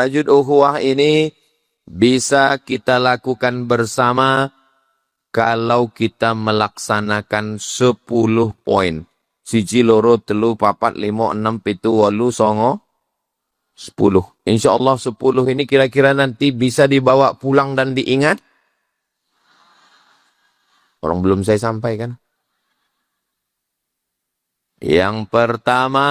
Merajut ukhuwah ini bisa kita lakukan bersama kalau kita melaksanakan 10 poin. 1, 2, 3, 4, 5, 6, 7, 8, 9, 10. Insya Allah 10 ini kira-kira nanti bisa dibawa pulang dan diingat. Orang belum saya sampaikan. Yang pertama,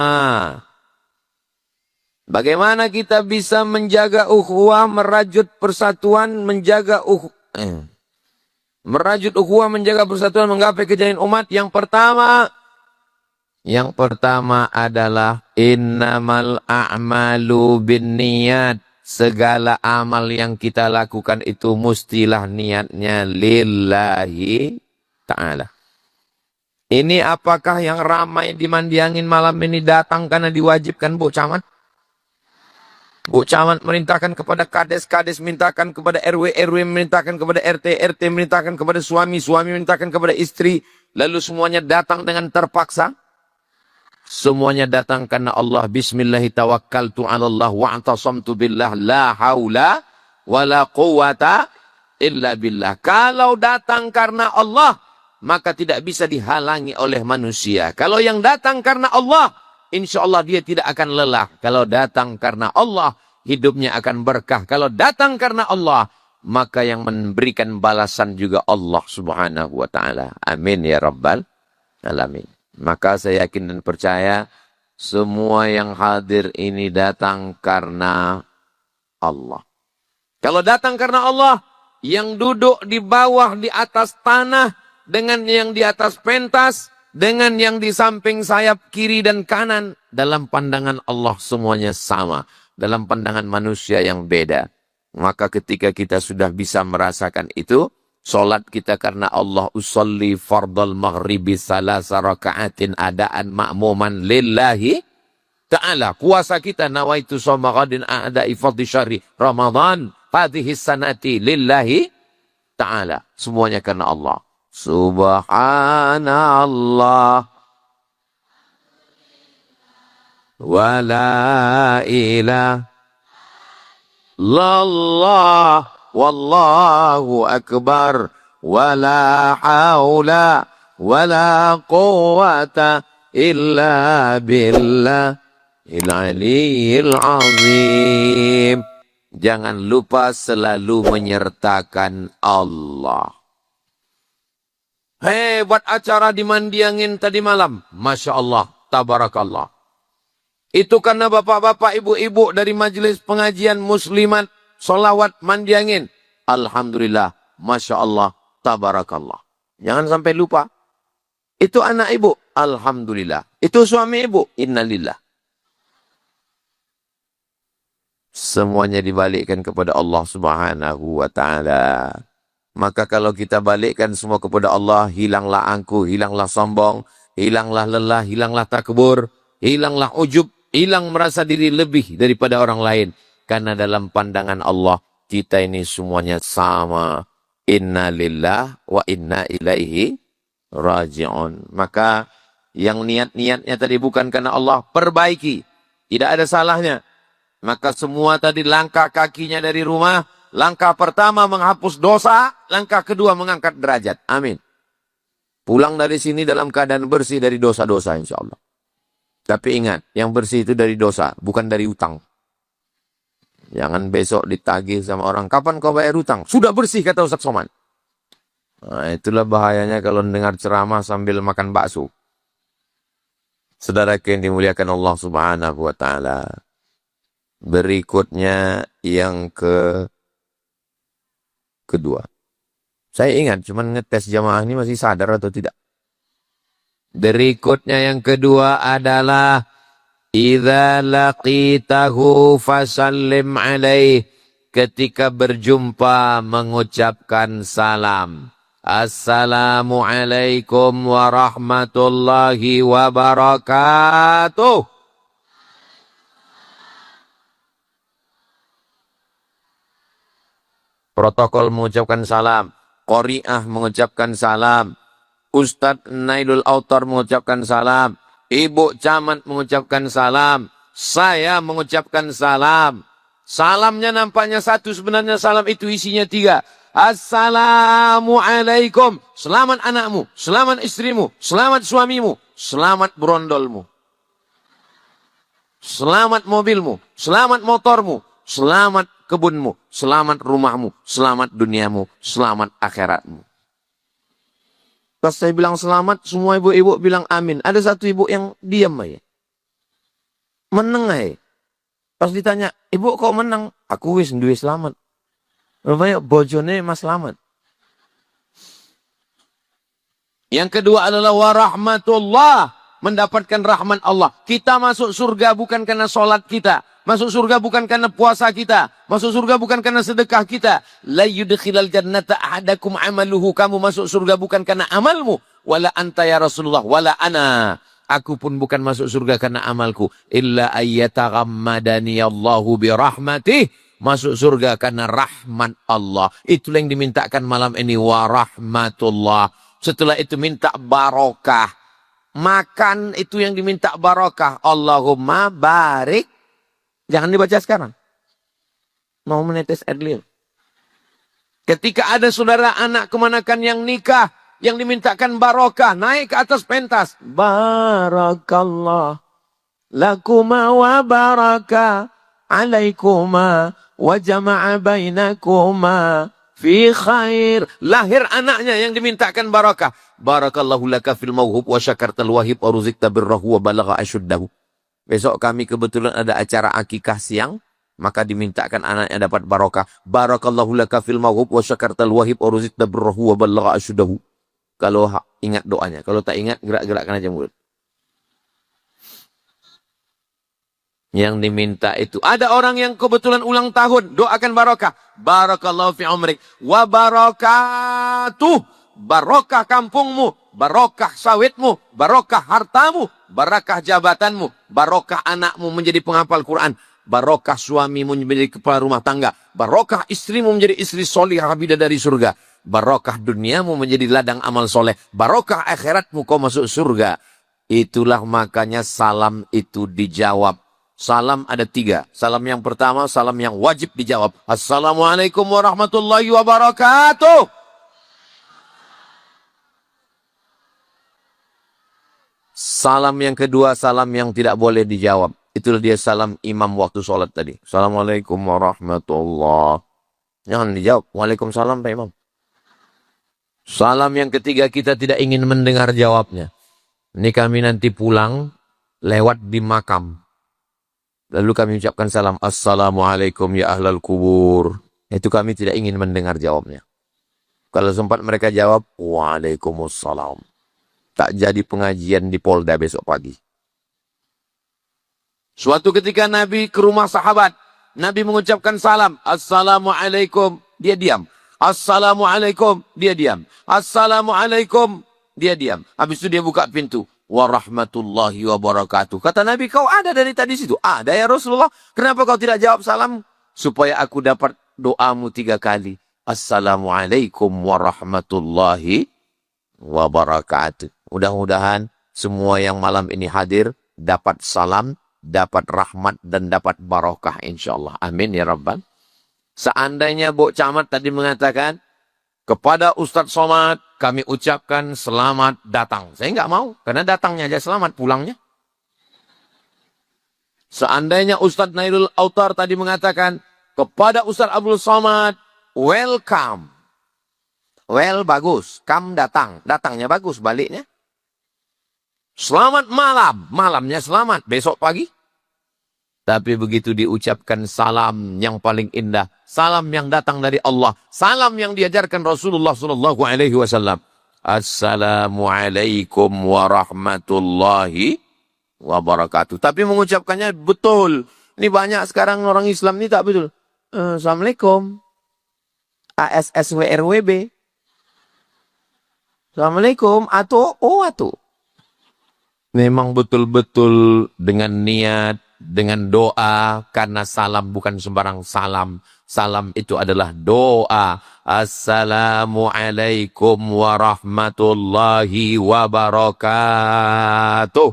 bagaimana kita bisa menjaga ukhuwah, merajut persatuan, merajut ukhuwah, menjaga persatuan, menggapai kejayaan umat. Yang pertama adalah innamal a'malu binniyat. Segala amal yang kita lakukan itu mestilah niatnya lillahi ta'ala. Ini apakah yang ramai di Mandiangin malam ini datang karena diwajibkan Bu Camat? Bu Camat merintahkan kepada kades-kades, mintakan kepada RW-RW, merintahkan kepada RT-RT, merintahkan kepada suami-suami, merintahkan kepada istri. Lalu semuanya datang dengan terpaksa. Semuanya datang karena Allah. Bismillahi tawakkaltu ala Allah wa'tasamtu billah la haula wa la quwata illa billah. Kalau datang karena Allah, maka tidak bisa dihalangi oleh manusia. Kalau yang datang karena Allah, insya Allah dia tidak akan lelah. Kalau datang karena Allah, hidupnya akan berkah. Kalau datang karena Allah, maka yang memberikan balasan juga Allah subhanahu wa ta'ala. Amin ya rabbal alamin. Maka saya yakin dan percaya semua yang hadir ini datang karena Allah. Kalau datang karena Allah, yang duduk di bawah, di atas tanah, dengan yang di atas pentas, dengan yang di samping sayap kiri dan kanan, dalam pandangan Allah semuanya sama. Dalam pandangan manusia yang beda. Maka ketika kita sudah bisa merasakan itu, solat kita karena Allah, usolli fardal maghribi salasa raka'atin adaan ma'muman lillahi ta'ala. Puasa kita nawaitu shoma ghadin a'da'i fadhi syahri Ramadan fadhihi sanati lillahi ta'ala. Semuanya karena Allah. Subhanallah wa la ilaha illallah wallahu akbar wala haula wala quwata illa billahil aliyyil azim. Jangan lupa selalu menyertakan Allah. Hebat acara di Mandiangin tadi malam. Masya Allah, tabarakallah. Itu karena bapak-bapak, ibu-ibu dari majelis pengajian muslimat solawat Mandiangin. Alhamdulillah, Masya Allah, tabarakallah. Jangan sampai lupa. Itu anak ibu, alhamdulillah. Itu suami ibu, innalillah. Semuanya dibalikkan kepada Allah subhanahu wa ta'ala. Maka kalau kita balikkan semua kepada Allah, hilanglah angkuh, hilanglah sombong, hilanglah lelah, hilanglah takbur, hilanglah ujub, hilang merasa diri lebih daripada orang lain. Karena dalam pandangan Allah, kita ini semuanya sama. Inna lillah wa inna ilaihi raji'un. Maka yang niat-niatnya tadi bukan karena Allah, perbaiki. Tidak ada salahnya. Maka semua tadi langkah kakinya dari rumah, langkah pertama menghapus dosa, langkah kedua mengangkat derajat. Amin. Pulang dari sini dalam keadaan bersih dari dosa-dosa insya Allah. Tapi ingat, yang bersih itu dari dosa, bukan dari utang. Jangan besok ditagih sama orang, kapan kau bayar utang? Sudah bersih, kata Ustaz Somad. Nah, itulah bahayanya kalau dengar ceramah sambil makan bakso. Saudara yang dimuliakan Allah subhanahu wa ta'ala. Berikutnya yang kedua. Saya ingat, cuman ngetes jamaah ini masih sadar atau tidak. Berikutnya yang kedua adalah idza laqitahu fasallim alaih. Ketika berjumpa mengucapkan salam. Assalamualaikum warahmatullahi wabarakatuh. Protokol mengucapkan salam. Qori'ah mengucapkan salam. Ustadz Nailul Autor mengucapkan salam. Ibu Camat mengucapkan salam. Saya mengucapkan salam. Salamnya nampaknya satu, sebenarnya salam itu isinya tiga. Assalamualaikum. Selamat anakmu, selamat istrimu, selamat suamimu, selamat berondolmu. Selamat mobilmu, selamat motormu, selamat kebunmu, selamat rumahmu, selamat duniamu, selamat akhiratmu. Pas saya bilang selamat, semua ibu-ibu bilang amin. Ada satu ibu yang diam aja. Meneng aja. Pas ditanya, ibu kok menang? Aku wis duwe selamat. Rupanya bojone mas selamat. Yang kedua adalah warahmatullah. Mendapatkan rahmat Allah. Kita masuk surga bukan karena sholat kita. Masuk surga bukan karena puasa kita. Masuk surga bukan karena sedekah kita. La yudkhilal jannata ahadakum amaluhu. Kamu masuk surga bukan karena amalmu. Wala anta ya Rasulullah. Wala ana. Aku pun bukan masuk surga karena amalku. Illa ayyataghammadani Allahu birahmatih. Masuk surga karena rahmat Allah. Itulah yang dimintakan malam ini. Warahmatullah. Setelah itu minta barokah. Makan itu yang diminta barokah. Allahumma barik. Jangan dibaca sekarang. Mau menetes air liur. Ketika ada saudara anak kemanakan yang nikah. Yang dimintakan barokah. Naik ke atas pentas. Barakallah. Lakuma wa baraka. Alaikuma. Wa jama'a bainakuma. Fi khair. Lahir anaknya yang dimintakan barakah. Barakallahu laka fil mawhub wa syakartal wahib wa ruzikta birrahu wa balagha asyuddahu. Besok kami kebetulan ada acara akikah siang. Maka dimintakan anaknya dapat barakah. Barakallahu laka fil mawhub wa syakartal wahib wa ruzikta birrahu wa balagha asyuddahu. Kalau ingat doanya. Kalau tak ingat, gerak-gerakkan aja mulut. Yang diminta itu. Ada orang yang kebetulan ulang tahun. Doakan barakah. Barakallahu fi umrik. Wa barakatuh. Barokah kampungmu. Barokah sawitmu. Barokah hartamu. Barokah jabatanmu. Barokah anakmu menjadi penghafal Quran. Barokah suamimu menjadi kepala rumah tangga. Barokah istrimu menjadi istri solihah bidadari surga. Barokah duniamu menjadi ladang amal soleh. Barokah akhiratmu kau masuk surga. Itulah makanya salam itu dijawab. Salam ada tiga. Salam yang pertama, salam yang wajib dijawab. Assalamualaikum warahmatullahi wabarakatuh. Salam yang kedua, salam yang tidak boleh dijawab. Itulah dia salam imam waktu sholat tadi. Assalamualaikum warahmatullahi. Jangan dijawab. Waalaikumsalam Pak Imam. Salam yang ketiga, kita tidak ingin mendengar jawabnya. Ini kami nanti pulang lewat di makam. Lalu kami ucapkan salam. Assalamualaikum ya ahlal kubur. Itu kami tidak ingin mendengar jawabnya. Kalau sempat mereka jawab. Waalaikumsalam. Tak jadi pengajian di Polda besok pagi. Suatu ketika Nabi ke rumah sahabat. Nabi mengucapkan salam. Assalamualaikum. Dia diam. Assalamualaikum. Dia diam. Assalamualaikum. Dia diam. Habis itu dia buka pintu. Warahmatullahi wabarakatuh. Kata Nabi, kau ada dari tadi situ? Ada ya Rasulullah. Kenapa kau tidak jawab salam? Supaya aku dapat doamu 3 kali. Assalamualaikum warahmatullahi wabarakatuh. Mudah-mudahan semua yang malam ini hadir dapat salam, dapat rahmat dan dapat barokah insyaallah. Amin ya rabbal. Seandainya Bok Camat tadi mengatakan kepada Ustadz Somad kami ucapkan selamat datang. Saya nggak mau karena datangnya aja selamat, pulangnya. Seandainya Ustadz Nailul Autar tadi mengatakan kepada Ustadz Abdul Somad welcome. Well bagus, come datang, datangnya bagus, baliknya. Selamat malam, malamnya selamat, besok pagi. Tapi begitu diucapkan salam yang paling indah, salam yang datang dari Allah, salam yang diajarkan Rasulullah SAW. Assalamualaikum warahmatullahi wabarakatuh. Tapi mengucapkannya betul. Ini banyak sekarang orang Islam ini tak betul. Assalamualaikum. ASSWRWB. Assalamualaikum. Atu. Memang betul-betul dengan niat, dengan doa, karena salam bukan sembarang salam. Salam itu adalah doa. Assalamualaikum warahmatullahi wabarakatuh.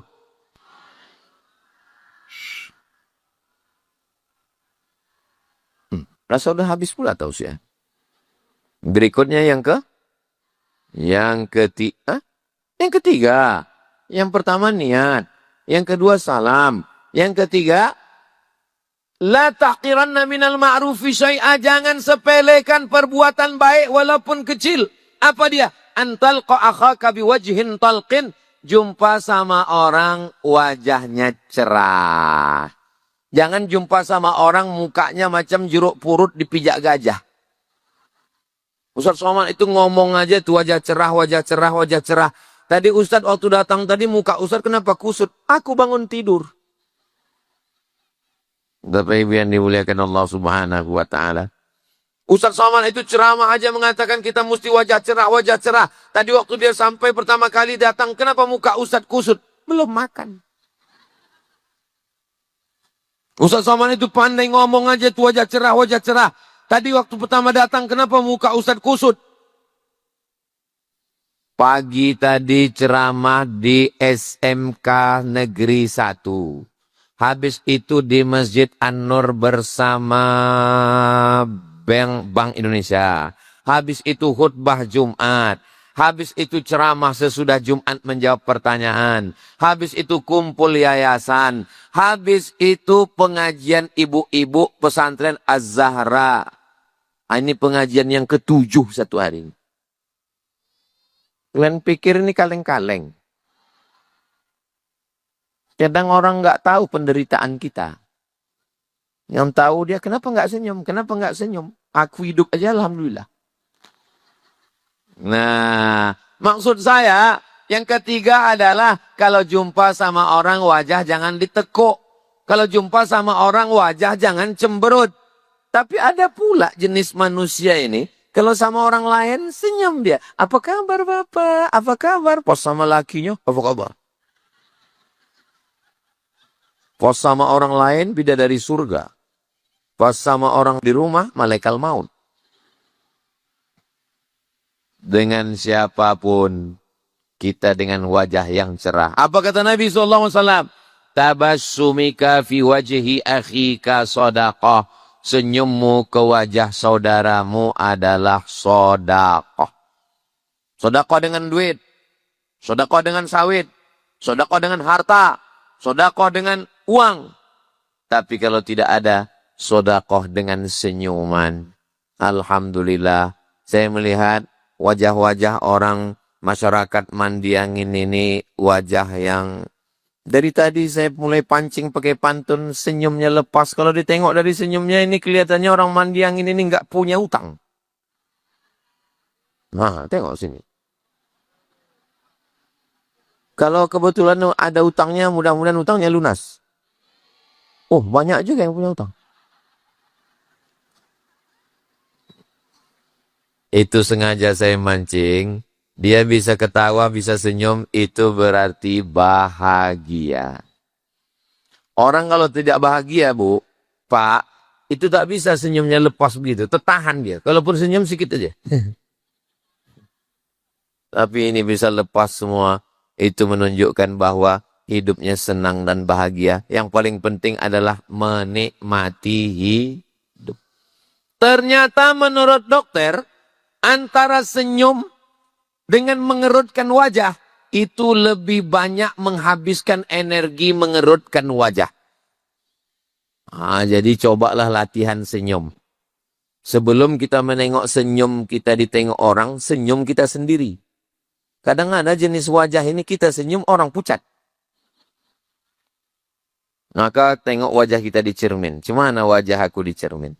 Rasa udah habis pula tausiah. Berikutnya yang ketiga. Yang ketiga. Yang pertama niat. Yang kedua salam. Yang ketiga, la tahqiranna minal ma'rufi syai'a. Jangan sepelekan perbuatan baik walaupun kecil. Apa dia? Antalqa akhaka biwajhin talqin. Jumpa sama orang wajahnya cerah. Jangan jumpa sama orang mukanya macam jeruk purut dipijak gajah. Ustaz Somad itu ngomong aja tuh wajah cerah, wajah cerah, wajah cerah. Tadi Ustaz waktu datang tadi muka Ustaz kenapa kusut? Aku bangun tidur. Bapak Ibu yang dimuliakan Allah Subhanahu wa taala. Ustaz Somad itu ceramah aja mengatakan kita mesti wajah cerah, wajah cerah. Tadi waktu dia sampai pertama kali datang, kenapa muka Ustaz kusut? Belum makan. Ustaz Somad itu pandai ngomong aja tuh wajah cerah, wajah cerah. Tadi waktu pertama datang, kenapa muka Ustaz kusut? Pagi tadi ceramah di SMK Negeri 1. Habis itu di Masjid An-Nur bersama Bank Indonesia. Habis itu khutbah Jumat. Habis itu ceramah sesudah Jumat menjawab pertanyaan. Habis itu kumpul yayasan. Habis itu pengajian ibu-ibu pesantren Az-Zahra. Ini pengajian yang ke-7 satu hari. Kalian pikir ini kaleng-kaleng. Kadang orang nggak tahu penderitaan kita. Yang tahu dia kenapa nggak senyum, kenapa nggak senyum. Aku hidup aja alhamdulillah. Nah, maksud saya yang ketiga adalah kalau jumpa sama orang wajah jangan ditekuk. Kalau jumpa sama orang wajah jangan cemberut. Tapi ada pula jenis manusia ini, kalau sama orang lain senyum dia. Apa kabar Bapak? Apa kabar? Pas sama lakinya, apa kabar? Pas sama orang lain bidadari surga. Pas sama orang di rumah malaikat maut. Dengan siapapun kita dengan wajah yang cerah. Apa kata Nabi SAW? Tabassumika fi wajhi akhika sadaqah. Senyummu ke wajah saudaramu adalah sedekah. Sedekah dengan duit, sedekah dengan sawit, sedekah dengan harta, sedekah dengan uang. Tapi kalau tidak ada sedekah dengan senyuman. Alhamdulillah, saya melihat wajah-wajah orang masyarakat Mandiangin ini wajah yang dari tadi saya mulai pancing pakai pantun, senyumnya lepas. Kalau ditengok dari senyumnya ini kelihatannya orang Mandiangin ini nggak punya utang. Nah, tengok sini. Kalau kebetulan ada utangnya, mudah-mudahan utangnya lunas. Oh, banyak juga yang punya utang. Itu sengaja saya mancing. Dia bisa ketawa, bisa senyum, itu berarti bahagia. Orang kalau tidak bahagia, Bu, Pak, itu tak bisa senyumnya lepas begitu. Tertahan dia. Kalaupun senyum sedikit aja. Tapi ini bisa lepas semua. Itu menunjukkan bahwa hidupnya senang dan bahagia. Yang paling penting adalah menikmati hidup. Ternyata menurut dokter, antara senyum dengan mengerutkan wajah, itu lebih banyak menghabiskan energi mengerutkan wajah. Jadi cobalah latihan senyum. Sebelum kita menengok senyum kita ditengok orang, senyum kita sendiri. Kadang ada jenis wajah ini kita senyum orang pucat. Maka tengok wajah kita di cermin. Cuma wajah aku di cermin.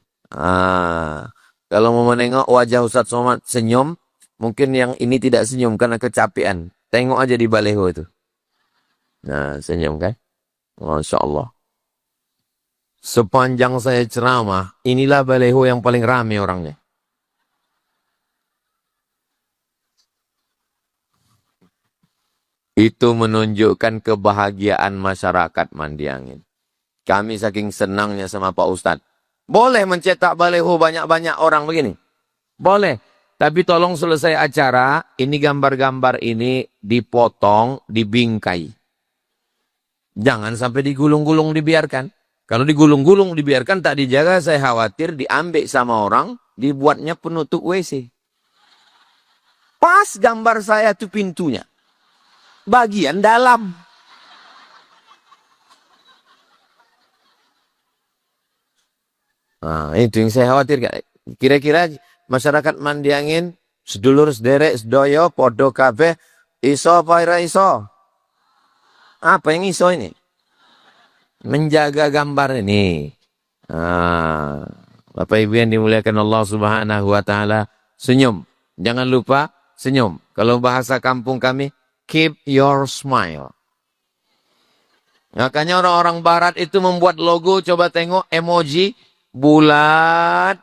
Kalau mau menengok wajah Ustaz Somad senyum, mungkin yang ini tidak senyum karena kecapean. Tengok aja di baleho itu. Nah, senyum kan? Masya Allah. Sepanjang saya ceramah, inilah baleho yang paling ramai orangnya. Itu menunjukkan kebahagiaan masyarakat Mandiangin. Kami saking senangnya sama Pak Ustadz. Boleh mencetak baleho banyak-banyak orang begini? Boleh. Tapi tolong selesai acara, ini gambar-gambar ini dipotong, dibingkai. Jangan sampai digulung-gulung dibiarkan. Kalau digulung-gulung, dibiarkan tak dijaga, saya khawatir diambil sama orang, dibuatnya penutup WC. Pas gambar saya tuh pintunya. Bagian dalam. Nah, itu yang saya khawatir. Kira-kira masyarakat Mandiangin, sedulur, sederek, sedoyo, podo kabeh, iso apa ora iso? Apa yang iso ini? Menjaga gambar ini. Nah, Bapak Ibu yang dimuliakan Allah Subhanahu wa taala, senyum. Jangan lupa senyum. Kalau bahasa kampung kami, keep your smile. Makanya orang-orang barat itu membuat logo, coba tengok emoji bulat,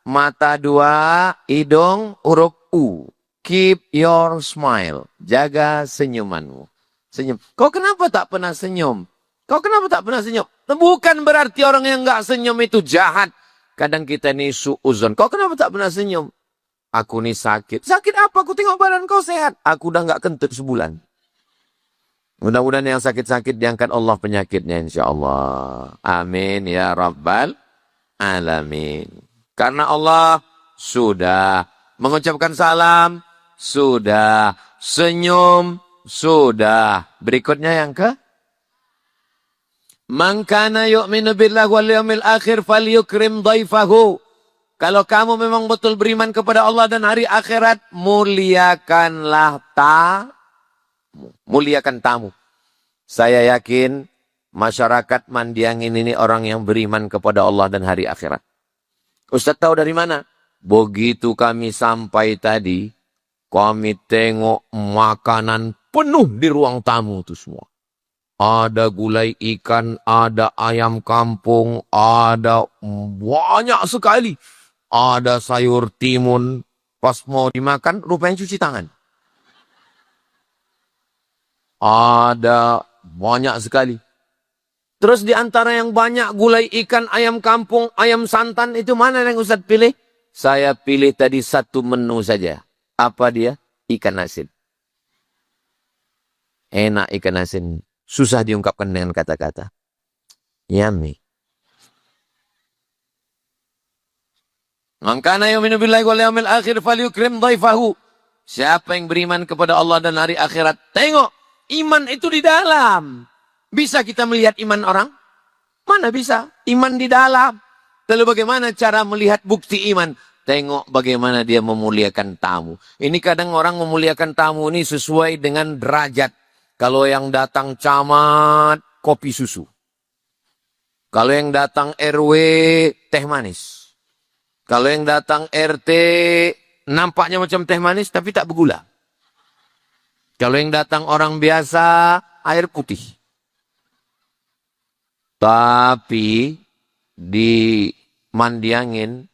mata dua, hidung huruf U. Keep your smile. Jaga senyumanmu. Senyum. Kau kenapa tak pernah senyum? Kau kenapa tak pernah senyum? Bukan berarti orang yang nggak senyum itu jahat. Kadang kita ini suuzon. Kau kenapa tak pernah senyum? Aku nih sakit. Sakit apa? Aku tengok badan kau sehat. Aku udah nggak kentut sebulan. Mudah-mudahan yang sakit-sakit diangkat Allah penyakitnya insya Allah. Amin ya Rabbal Alamin. Karena Allah sudah mengucapkan salam. Sudah. Senyum. Sudah. Berikutnya yang ke? Man kana yu'minu billahi wal yawmil akhir falyukrim dhaifahu. Kalau kamu memang betul beriman kepada Allah dan hari akhirat, muliakanlah tamu. Muliakan tamu. Saya yakin masyarakat Mandiangin ini orang yang beriman kepada Allah dan hari akhirat. Ustaz tahu dari mana? Begitu kami sampai tadi, kami tengok makanan penuh di ruang tamu itu semua. Ada gulai ikan, ada ayam kampung, ada banyak sekali. Ada sayur timun. Pas mau dimakan, rupanya cuci tangan. Ada banyak sekali. Terus di antara yang banyak gulai ikan, ayam kampung, ayam santan, itu mana yang Ustaz pilih? Saya pilih tadi satu menu saja. Apa dia? Ikan asin. Enak ikan asin. Susah diungkapkan dengan kata-kata. Yummy. Man kana yu'minu billahi wal yawmil akhir falyukrim dhaifahu. Siapa yang beriman kepada Allah dan hari akhirat, tengok iman itu di dalam. Bisa kita melihat iman orang? Mana bisa? Iman di dalam. Lalu bagaimana cara melihat bukti iman? Tengok bagaimana dia memuliakan tamu. Ini kadang orang memuliakan tamu ini sesuai dengan derajat. Kalau yang datang camat, kopi susu. Kalau yang datang RW, teh manis. Kalau yang datang RT, nampaknya macam teh manis, tapi tak bergula. Kalau yang datang orang biasa, air putih. Tapi di Mandiangin,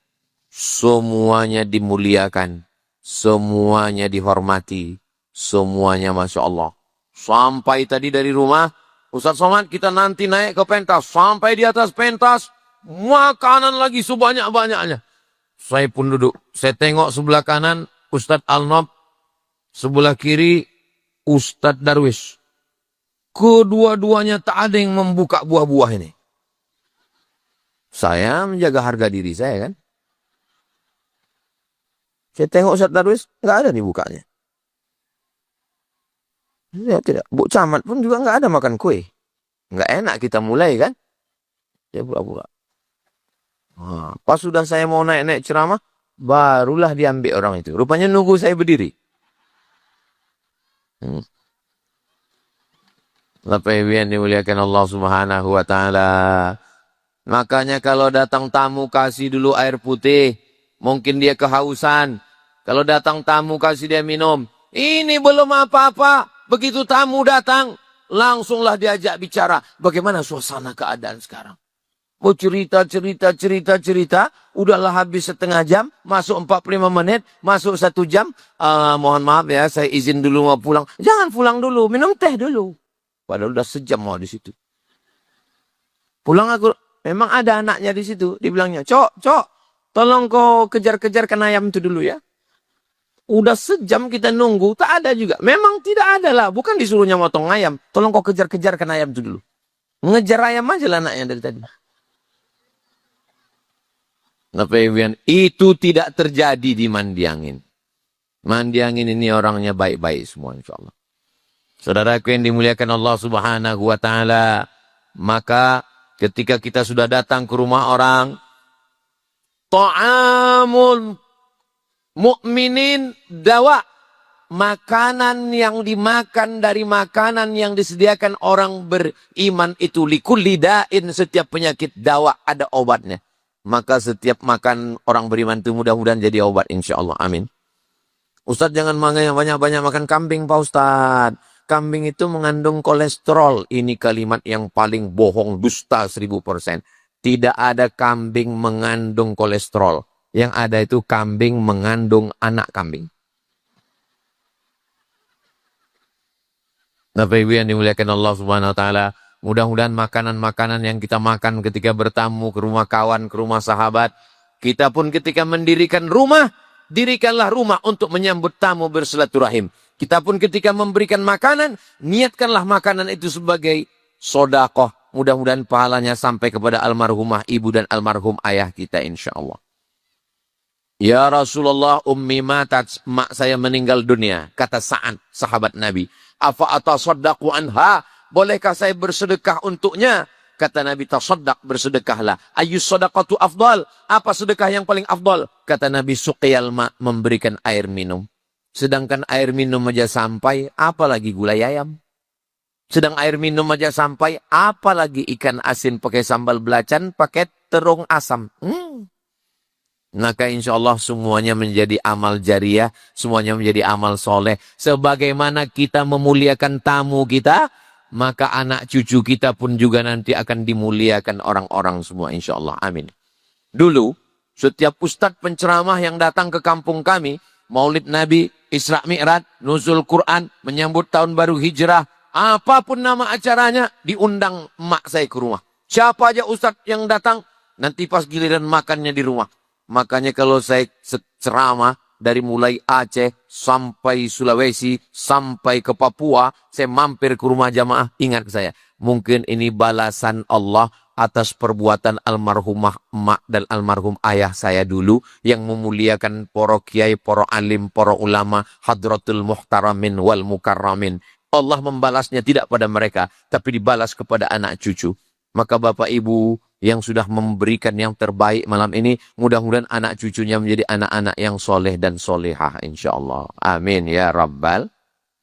semuanya dimuliakan. Semuanya dihormati. Semuanya Masya Allah. Sampai tadi dari rumah, Ustaz Somad kita nanti naik ke pentas. Sampai di atas pentas, makanan lagi sebanyak-banyaknya. Saya pun duduk. Saya tengok sebelah kanan, Ustaz Alnob. Sebelah kiri, Ustaz Darwis. Kedua-duanya tak ada yang membuka buah-buah ini. Saya menjaga harga diri saya kan. Saya tengok Ustaz Darwis, nggak ada nih bukanya. Ya, tidak. Bu Camat pun juga nggak ada makan kue. Nggak enak kita mulai kan. Dia buka-buka. Nah, pas sudah saya mau naik-naik ceramah, barulah diambil orang itu. Rupanya nunggu saya berdiri. Bapak Ibu yang dimuliakan Allah Subhanahu wa taala. Makanya kalau datang tamu kasih dulu air putih. Mungkin dia kehausan. Kalau datang tamu kasih dia minum. Ini belum apa-apa. Begitu tamu datang, langsunglah diajak bicara. Bagaimana suasana keadaan sekarang? Mau cerita. Udahlah habis setengah jam, masuk 45 menit, masuk 1 jam. Mohon maaf ya, saya izin dulu mau pulang. Jangan pulang dulu, minum teh dulu. Padahal udah sejam mau di situ. Pulang aku, memang ada anaknya di situ. Dibilangnya, Cok, tolong kau kejar-kejarkan ayam itu dulu ya. Udah sejam kita nunggu, tak ada juga. Memang tidak ada lah, bukan disuruhnya motong ayam. Tolong kau kejar-kejarkan ayam itu dulu. Ngejar ayam aja lah anaknya dari tadi. Itu tidak terjadi di Mandiangin. Mandiangin ini orangnya baik-baik semua insyaAllah. Saudaraku yang dimuliakan Allah Subhanahu wa Ta'ala, maka ketika kita sudah datang ke rumah orang, ta'amul mu'minin dawa, makanan yang dimakan dari makanan yang disediakan orang beriman itu likulli da'in, setiap penyakit dawa ada obatnya. Maka setiap makan orang beriman itu mudah-mudahan jadi obat insyaAllah. Amin. Ustaz jangan banyak-banyak makan kambing Pak Ustaz. Kambing itu mengandung kolesterol. Ini kalimat yang paling bohong, dusta 1000%. Tidak ada kambing mengandung kolesterol. Yang ada itu kambing mengandung anak kambing. Bapak Ibu yang dimuliakan Allah Subhanahu wa Ta'ala, mudah-mudahan makanan-makanan yang kita makan ketika bertamu ke rumah kawan, ke rumah sahabat, kita pun ketika mendirikan rumah, dirikanlah rumah untuk menyambut tamu bersilaturahim. Kita pun ketika memberikan makanan, niatkanlah makanan itu sebagai sodakoh. Mudah-mudahan pahalanya sampai kepada almarhumah ibu dan almarhum ayah kita insyaAllah. Ya Rasulullah, ummi matat, mak saya meninggal dunia. Kata Sa'ad, sahabat Nabi. Afa atasaddaqu anha, bolehkah saya bersedekah untuknya? Kata Nabi, tasaddaq, bersedekahlah. Ayyus sadaqatu afdal, apa sedekah yang paling afdal? Kata Nabi, suqiyal ma, memberikan air minum. Sedangkan air minum aja sampai, apalagi gulai ayam. Sedang air minum aja sampai, apalagi ikan asin pakai sambal belacan, pakai terung asam. Maka insya Allah semuanya menjadi amal jariah, semuanya menjadi amal soleh. Sebagaimana kita memuliakan tamu kita, maka anak cucu kita pun juga nanti akan dimuliakan orang-orang semua insya Allah. Amin. Dulu, setiap ustadz penceramah yang datang ke kampung kami, Maulid Nabi, Isra Mi'raj, Nuzul Quran, menyambut tahun baru hijrah, apapun nama acaranya, diundang emak saya ke rumah. Siapa aja ustadz yang datang, nanti pas giliran makannya di rumah. Makanya kalau saya ceramah, dari mulai Aceh sampai Sulawesi, sampai ke Papua, saya mampir ke rumah jamaah, ingat saya. Mungkin ini balasan Allah atas perbuatan almarhumah emak dan almarhum ayah saya dulu yang memuliakan para kiai, para alim, para ulama, hadratul muhtaramin wal mukarramin. Allah membalasnya tidak pada mereka, tapi dibalas kepada anak cucu. Maka Bapak Ibu yang sudah memberikan yang terbaik malam ini, mudah-mudahan anak cucunya menjadi anak-anak yang soleh dan solehah insyaallah. Amin ya rabbal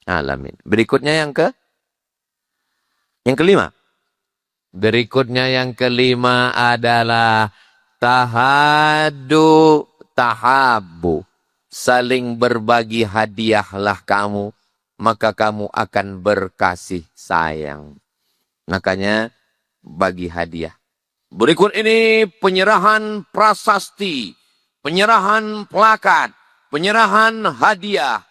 alamin. Berikutnya yang kelima. Berikutnya yang kelima adalah tahadu tahabu. Saling berbagi hadiahlah kamu, maka kamu akan berkasih sayang. Makanya bagi hadiah. Berikut ini penyerahan prasasti, penyerahan plakat, penyerahan hadiah.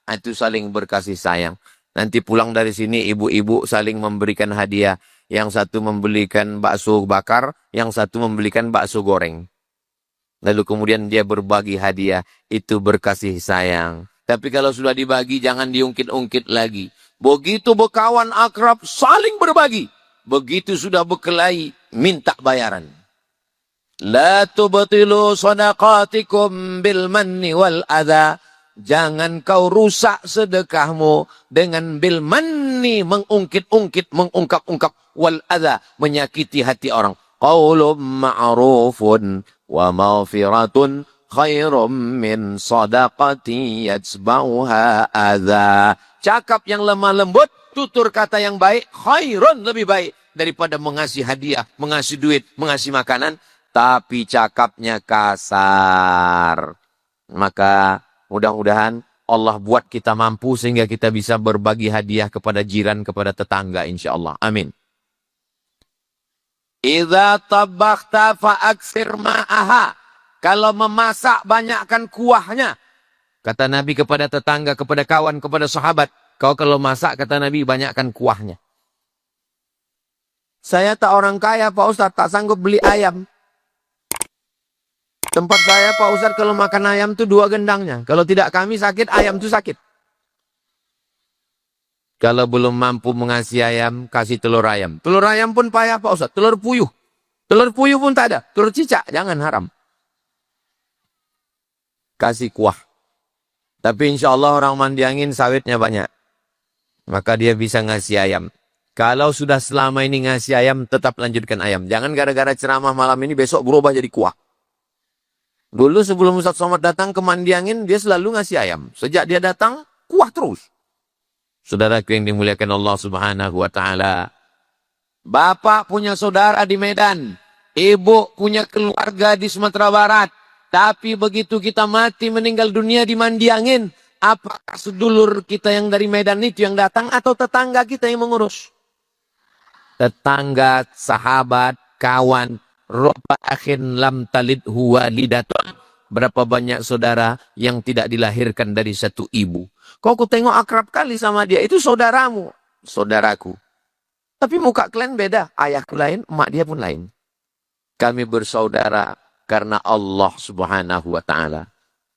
Itu saling berkasih sayang. Nanti pulang dari sini ibu-ibu saling memberikan hadiah. Yang satu membelikan bakso bakar, yang satu membelikan bakso goreng. Lalu kemudian dia berbagi hadiah, itu berkasih sayang. Tapi kalau sudah dibagi, jangan diungkit-ungkit lagi. Begitu berkawan akrab, saling berbagi. Begitu sudah berkelahi, minta bayaran. La tubtilu sadaqatikum bil manni wal adha. Jangan kau rusak sedekahmu dengan bil manni, mengungkit-ungkit, mengungkap-ungkap, wal adha, menyakiti hati orang. Qaulun ma'rufun wa maghfiratun khairum min sadaqati yatsba'uha adha. Cakap yang lemah lembut, tutur kata yang baik, khairun, lebih baik daripada mengasih hadiah, mengasih duit, mengasih makanan, tapi cakapnya kasar. Maka mudah-mudahan Allah buat kita mampu sehingga kita bisa berbagi hadiah kepada jiran, kepada tetangga insyaallah. Amin. Idza tabakhta fa'aksir ma'aha. Kalau memasak, banyakkan kuahnya. Kata Nabi kepada tetangga, kepada kawan, kepada sahabat. Kau kalau masak, kata Nabi, banyakkan kuahnya. Saya tak orang kaya, Pak Ustaz, tak sanggup beli ayam. Tempat saya, Pak Ustaz, kalau makan ayam itu 2 gendangnya. Kalau tidak kami sakit, ayam itu sakit. Kalau belum mampu mengasih ayam, kasih telur ayam. Telur ayam pun payah, Pak Ustaz. Telur puyuh. Telur puyuh pun tak ada. Telur cicak, jangan haram. kasih kuah. Tapi insya Allah orang Mandiangin sawitnya banyak. Maka dia bisa ngasih ayam. Kalau sudah selama ini ngasih ayam, tetap lanjutkan ayam. Jangan gara-gara ceramah malam ini besok berubah jadi kuah. Dulu sebelum Ustaz Somad datang ke Mandiangin, dia selalu ngasih ayam. Sejak dia datang, kuah terus. Saudaraku yang dimuliakan Allah Subhanahu wa Ta'ala. Bapak punya saudara di Medan. Ibu punya keluarga di Sumatera Barat. Tapi begitu kita mati meninggal dunia di Mandiangin, apakah sedulur kita yang dari Medan itu yang datang atau tetangga kita yang mengurus? Tetangga, sahabat, kawan, roba akhin lam talidhu walidatun. Berapa banyak saudara yang tidak dilahirkan dari satu ibu. Kau tengok akrab kali sama dia, itu saudaramu, saudaraku. Tapi muka kalian beda, ayahku lain, emak dia pun lain. Kami bersaudara karena Allah Subhanahu wa Ta'ala.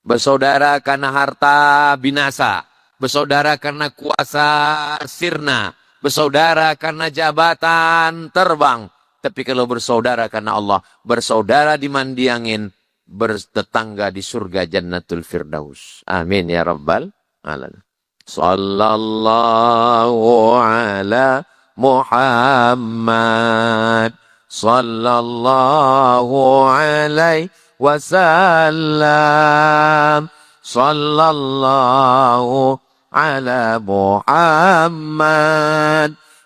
Bersaudara karena harta binasa. Bersaudara karena kuasa sirna. Bersaudara karena jabatan terbang. Tapi kalau bersaudara karena Allah, bersaudara di Mandiangin, bertetangga di surga Jannatul Firdaus. Amin ya Rabbal alamin. Sallallahu ala Muhammad. Sallallahu alaihi wasallam. Sallallahu ala Muhammad.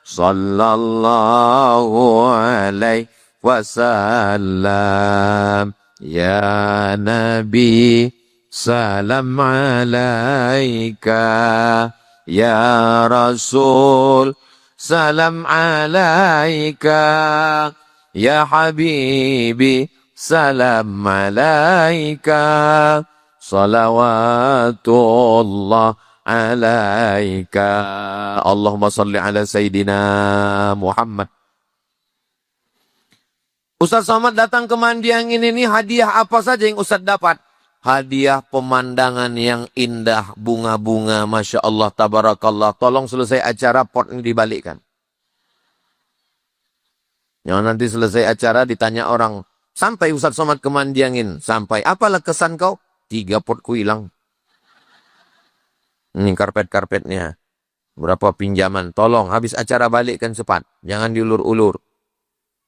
Sallallahu alaihi wasallam. Ya Nabi, salam alaika. Ya Rasul, salam alaika. Ya Habibi, salam alaika. Salawatullah alaika. Allahumma salli ala Sayyidina Muhammad. Ustaz Somad datang ke Mandiangin ini, hadiah apa saja yang Ustaz dapat? Hadiah pemandangan yang indah, bunga-bunga, Masya Allah, Tabarakallah. Tolong selesai acara, pot ini dibalikkan. Yang nanti selesai acara ditanya orang, sampai Ustaz Somad ke Mandiangin, sampai, apalah kesan kau? 3 potku hilang. Ini karpet-karpetnya. Berapa pinjaman? Tolong, habis acara balikkan cepat. Jangan diulur-ulur.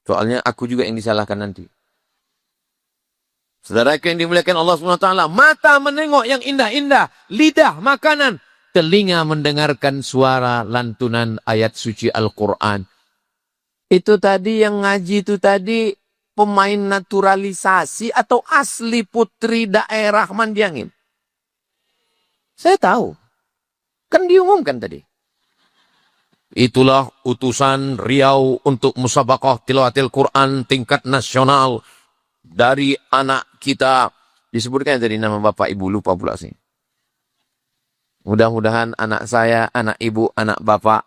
Soalnya aku juga yang disalahkan nanti. Saudara yang dimuliakan Allah SWT, mata menengok yang indah-indah, lidah makanan, telinga mendengarkan suara lantunan ayat suci Al-Quran. Itu tadi yang ngaji itu tadi pemain naturalisasi atau asli putri daerah Mandiangin? Saya tahu. Kan diumumkan tadi. Itulah utusan Riau untuk musabaqah tilawatil Quran tingkat nasional dari anak kita. Disebutkan tadi nama bapak ibu, lupa pula sih. Mudah-mudahan anak saya, anak ibu, anak bapak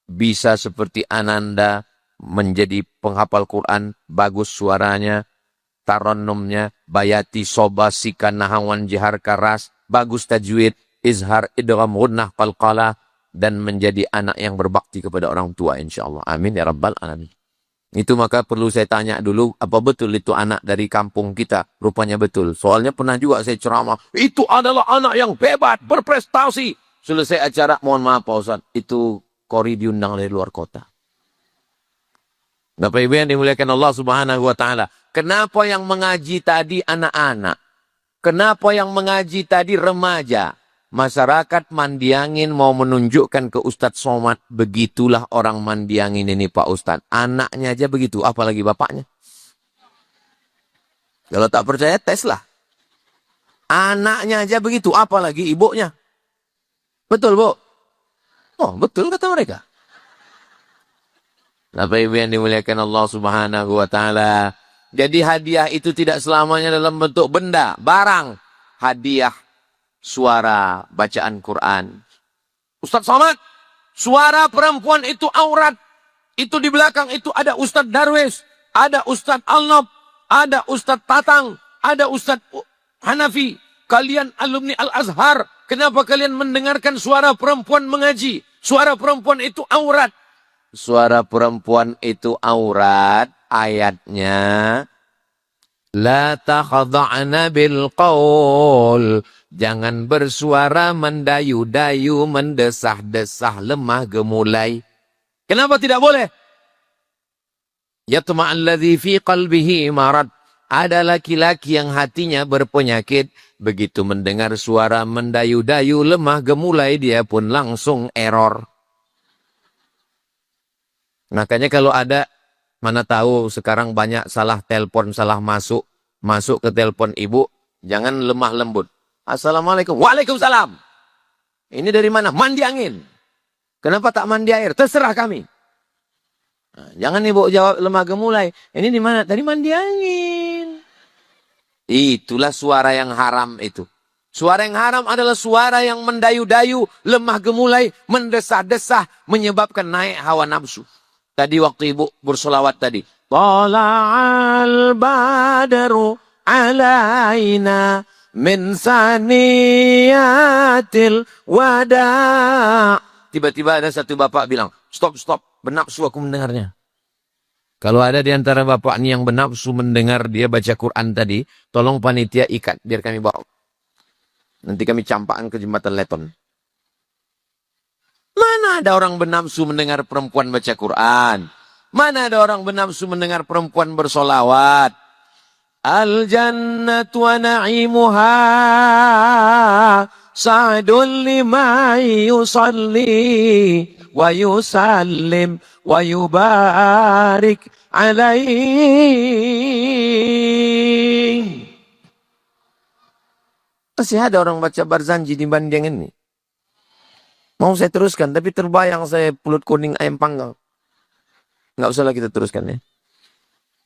bisa seperti Ananda menjadi penghafal Quran, bagus suaranya, tarannumnya, bayati soba sikan nahawan jihar karas, bagus tajwid, izhar idgham gunnah qalqalah, dan menjadi anak yang berbakti kepada orang tua insyaallah. Amin ya rabbal alamin. Itu maka perlu saya tanya dulu, apa betul itu anak dari kampung kita? Rupanya betul. Soalnya pernah juga saya ceramah, itu adalah anak yang hebat, berprestasi. Selesai acara, mohon maaf Pak Ustaz, itu Kori diundang dari luar kota. Bapak Ibu yang dimuliakan Allah Subhanahu wa Ta'ala. Kenapa yang mengaji tadi anak-anak? Kenapa yang mengaji tadi remaja? Masyarakat Mandiangin mau menunjukkan ke Ustadz Somad, begitulah orang Mandiangin ini Pak Ustadz. Anaknya aja begitu, apalagi bapaknya. Kalau tak percaya, teslah. Anaknya aja begitu, apalagi ibunya. Betul, Bu? Oh, betul kata mereka. Bapak Ibu yang dimuliakan Allah Subhanahu wa Ta'ala. Jadi hadiah itu tidak selamanya dalam bentuk benda, barang. Hadiah suara bacaan Quran. Ustaz Somad, suara perempuan itu aurat. Itu di belakang itu ada Ustaz Darwis, ada Ustaz Alnab, ada Ustaz Tatang, ada Ustaz Hanafi. Kalian alumni Al-Azhar, kenapa kalian mendengarkan suara perempuan mengaji? Suara perempuan itu aurat. Suara perempuan itu aurat, ayatnya La takhadha'na bil qaul. Jangan bersuara mendayu-dayu, mendesah-desah, lemah gemulai. Kenapa tidak boleh? Yatma'alladzi fi qalbihi marad. Ada laki-laki yang hatinya berpenyakit. Begitu mendengar suara mendayu-dayu, lemah gemulai, dia pun langsung error. Makanya kalau ada, mana tahu sekarang banyak salah telepon, salah masuk ke telepon ibu, jangan lemah lembut. Assalamualaikum. Waalaikumsalam. Ini dari mana? Mandi angin. Kenapa tak mandi air? Terserah kami. Nah, jangan ibu jawab lemah gemulai. Ini di mana? Tadi mandi angin. Itulah suara yang haram itu. Suara yang haram adalah suara yang mendayu-dayu, lemah gemulai, mendesah-desah, menyebabkan naik hawa nafsu. Tadi waktu ibu bersolawat tadi. Tala'al badaru alaina min saniyatil wada'. Tiba-tiba ada satu bapak bilang, stop, benafsu aku mendengarnya. Kalau ada di antara bapak ini yang benafsu mendengar dia baca Quran tadi, tolong panitia ikat, biar kami bawa. Nanti kami campakkan ke jembatan Leton. Mana ada orang benafsu mendengar perempuan baca Quran? Mana ada orang benafsu mendengar perempuan bersolawat? Al-jannatu wa na'imuha sa'dun lima yusalli wa yusallim wa yubarik alaihi. Masih ada orang baca Barzanji dibanding ini. Mau saya teruskan, tapi terbayang saya pulut kuning ayam panggang. Nggak usahlah kita teruskan ya.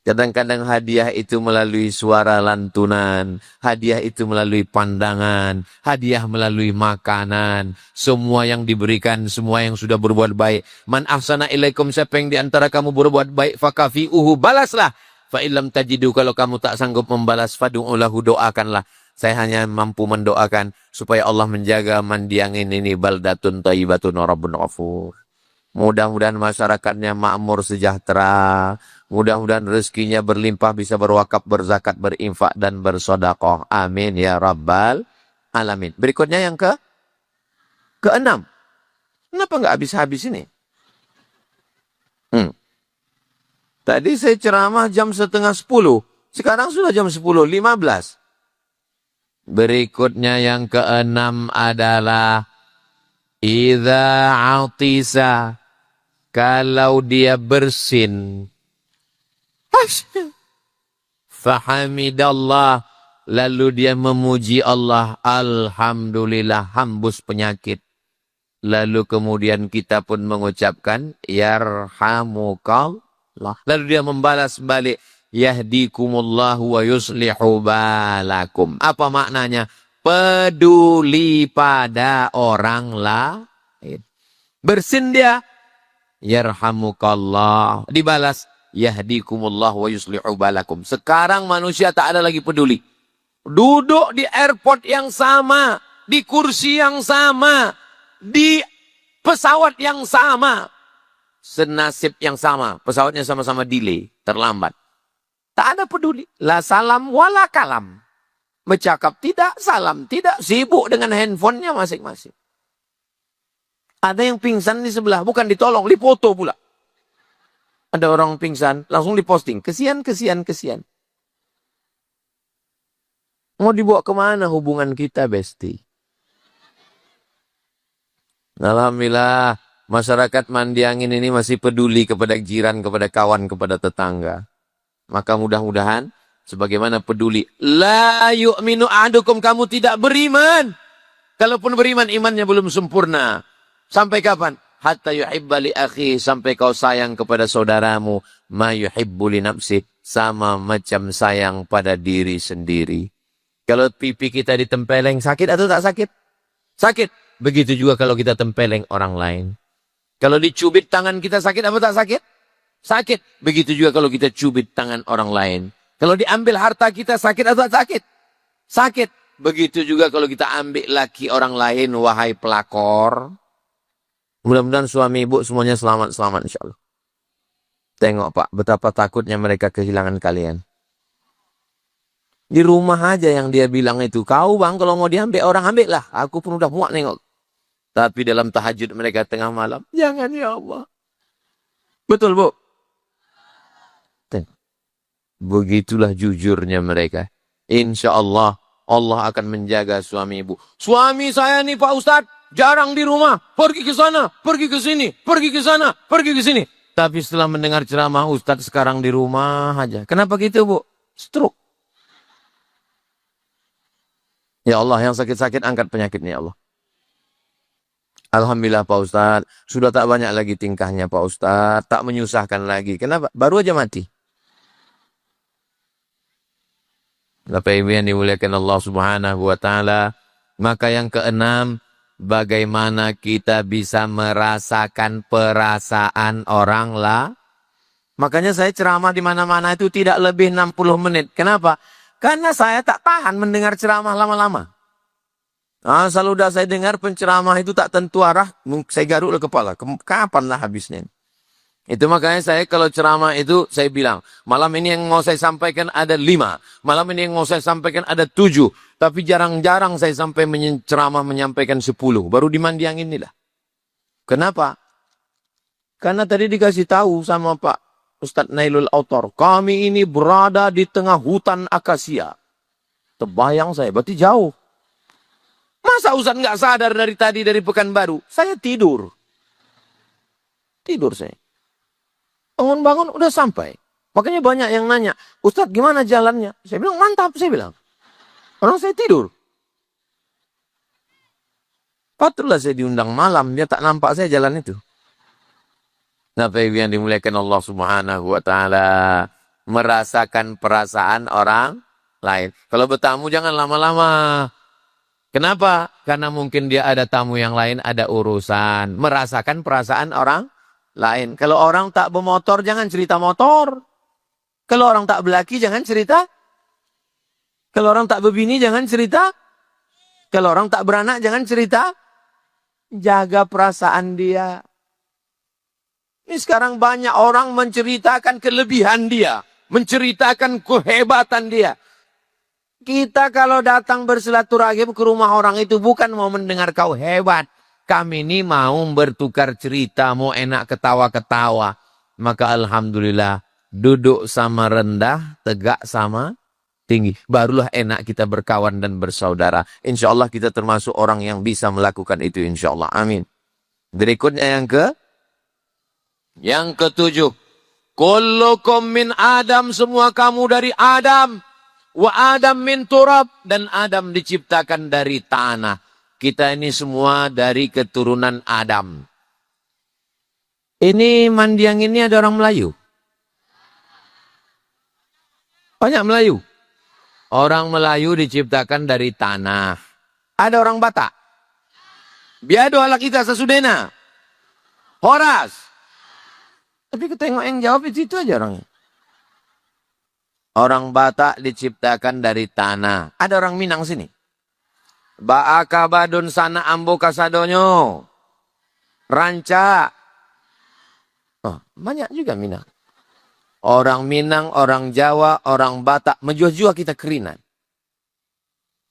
Kadang-kadang hadiah itu melalui suara lantunan, hadiah itu melalui pandangan, hadiah melalui makanan. Semua yang diberikan, semua yang sudah berbuat baik. Man ahsana ilaikum, siapa yang diantara kamu berbuat baik, fakafi'uhu, balaslah. Fa'ilam tajidu, kalau kamu tak sanggup membalas, fadu'ulahu, doakanlah. Saya hanya mampu mendoakan supaya Allah menjaga Mandiangin ini baldatun thayyibatun rabbun ghafur. Mudah-mudahan masyarakatnya makmur sejahtera. Mudah-mudahan rezekinya berlimpah, bisa berwakaf, berzakat, berinfak, dan bersedekah. Amin ya rabbal alamin. Berikutnya yang keenam. Kenapa nggak habis-habis ini? Tadi saya ceramah jam 9:30. Sekarang sudah jam 10:15. Berikutnya yang keenam adalah idza atisa, kalau dia bersin, fahamidallah, lalu dia memuji Allah, alhamdulillah, hambus penyakit. Lalu kemudian kita pun mengucapkan yarhamukallah. Lalu dia membalas balik, yahdikumullahu wa yuslihu balakum. Apa maknanya? Peduli pada orang lain. Bersin dia, yarhamukallah. Dibalas, yahdikumullahu wa yuslihu balakum. Sekarang manusia tak ada lagi peduli. Duduk di airport yang sama, di kursi yang sama, di pesawat yang sama, senasib yang sama. Pesawatnya sama-sama delay, terlambat. Tak ada peduli. La salam wala kalam. Bercakap tidak, salam tidak. Sibuk dengan handphonenya masing-masing. Ada yang pingsan di sebelah. Bukan ditolong, dipoto pula. Ada orang pingsan, langsung diposting. Kesian. Mau dibawa kemana hubungan kita, Besti? Alhamdulillah, masyarakat Mandiangin ini masih peduli kepada jiran, kepada kawan, kepada tetangga. Maka mudah-mudahan sebagaimana peduli. La yu'minu ahadukum, kamu tidak beriman. Kalaupun beriman, imannya belum sempurna. Sampai kapan? Hatta yuhibba li akhi, sampai kau sayang kepada saudaramu. Ma yuhibbu li nafsi, sama macam sayang pada diri sendiri. Kalau pipi kita ditempeleng, sakit atau tak sakit? Sakit. Begitu juga kalau kita tempeleng orang lain. Kalau dicubit tangan kita, sakit atau tak sakit? Sakit. Begitu juga kalau kita cubit tangan orang lain. Kalau diambil harta kita, sakit atau tak sakit? Sakit. Begitu juga kalau kita ambil laki orang lain, wahai pelakor. Mudah-mudahan suami ibu semuanya selamat insya Allah. Tengok Pak, betapa takutnya mereka kehilangan kalian. Di rumah aja yang dia bilang itu. Kau bang kalau mau diambil orang ambil lah. Aku pun udah muak nengok. Tapi dalam tahajud mereka tengah malam. Jangan ya Allah. Betul bu. Begitulah jujurnya mereka. Insya Allah. Allah akan menjaga suami ibu. Suami saya nih Pak Ustadz. Jarang di rumah. Pergi ke sana. Pergi ke sini. Pergi ke sana. Pergi ke sini. Tapi setelah mendengar ceramah Ustadz sekarang di rumah aja. Kenapa gitu bu? Stroke. Ya Allah yang sakit-sakit angkat penyakitnya ya Allah. Alhamdulillah Pak Ustadz. Sudah tak banyak lagi tingkahnya Pak Ustadz. Tak menyusahkan lagi. Kenapa? Baru aja mati. Bapak Ibu yang dimuliakan Allah Subhanahu wa taala, maka yang keenam, bagaimana kita bisa merasakan perasaan orang lah. Makanya saya ceramah di mana-mana itu tidak lebih 60 menit. Kenapa? Karena saya tak tahan mendengar ceramah lama-lama. Asal udah saya dengar penceramah itu tak tentu arah, saya garuk kepala. Kapanlah habisnya? Itu makanya saya kalau ceramah itu saya bilang, malam ini yang mau saya sampaikan ada 5. Malam ini yang mau saya sampaikan ada 7. Tapi jarang-jarang saya sampai ceramah menyampaikan 10. Baru di Mandiang inilah. Kenapa? Karena tadi dikasih tahu sama Pak Ustadz Nailul Autor. Kami ini berada di tengah hutan akasia. Terbayang saya, berarti jauh. Masa Ustadz nggak sadar dari tadi dari Pekanbaru? Saya tidur. Tidur saya. Bangun-bangun udah sampai. Makanya banyak yang nanya, Ustadz gimana jalannya? Saya bilang mantap, saya bilang. Orang saya tidur. Patutlah saya diundang malam, dia tak nampak saya jalan itu. Nah, Pak Ibu yang dimuliakan Allah Subhanahu wa taala, merasakan perasaan orang lain. Kalau bertamu jangan lama-lama. Kenapa? Karena mungkin dia ada tamu yang lain, ada urusan. Merasakan perasaan orang lain. Kalau orang tak bermotor, jangan cerita motor. Kalau orang tak berlaki, jangan cerita. Kalau orang tak berbini, jangan cerita. Kalau orang tak beranak, jangan cerita. Jaga perasaan dia. Ini sekarang banyak orang menceritakan kelebihan dia. Menceritakan kehebatan dia. Kita kalau datang bersilaturahim ke rumah orang itu bukan mau mendengar kau hebat. Kami ini mau bertukar cerita, mau enak ketawa-ketawa. Maka alhamdulillah, duduk sama rendah, tegak sama tinggi. Barulah enak kita berkawan dan bersaudara. Insya Allah kita termasuk orang yang bisa melakukan itu insya Allah. Amin. Berikutnya yang ketujuh. Kullukum min Adam, semua kamu dari Adam. Wa Adam min turab, dan Adam diciptakan dari tanah. Kita ini semua dari keturunan Adam. Ini Mandiang ini ada orang Melayu. Banyak Melayu. Orang Melayu diciptakan dari tanah. Ada orang Batak. Biado ala kita sesudena. Horas. Tapi kita tengok yang jawab itu aja orangnya. Orang Batak diciptakan dari tanah. Ada orang Minang sini. Ba'aka badun sana ambo kasadonyo. Ranca. Oh, banyak juga Minang. Orang Minang, orang Jawa, orang Batak. Menjua-jua kita kerinan.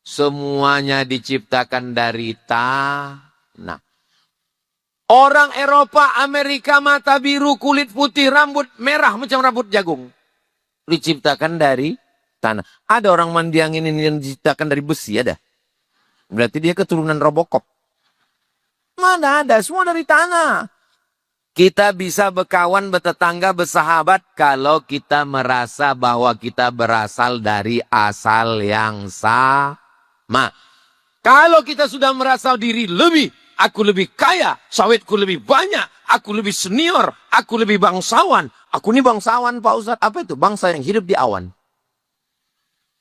Semuanya diciptakan dari tanah. Orang Eropa, Amerika, mata biru, kulit putih, rambut merah macam rambut jagung. Diciptakan dari tanah. Ada orang Mandiang ini yang diciptakan dari besi, ada. Berarti dia keturunan Robocop. Mana ada, semua dari tanah. Kita bisa berkawan, bertetangga, bersahabat kalau kita merasa bahwa kita berasal dari asal yang sama. Kalau kita sudah merasa diri lebih, aku lebih kaya, sawitku lebih banyak, aku lebih senior, aku lebih bangsawan. Aku ini bangsawan Pak Ustadz. Apa itu? Bangsa yang hidup di awan.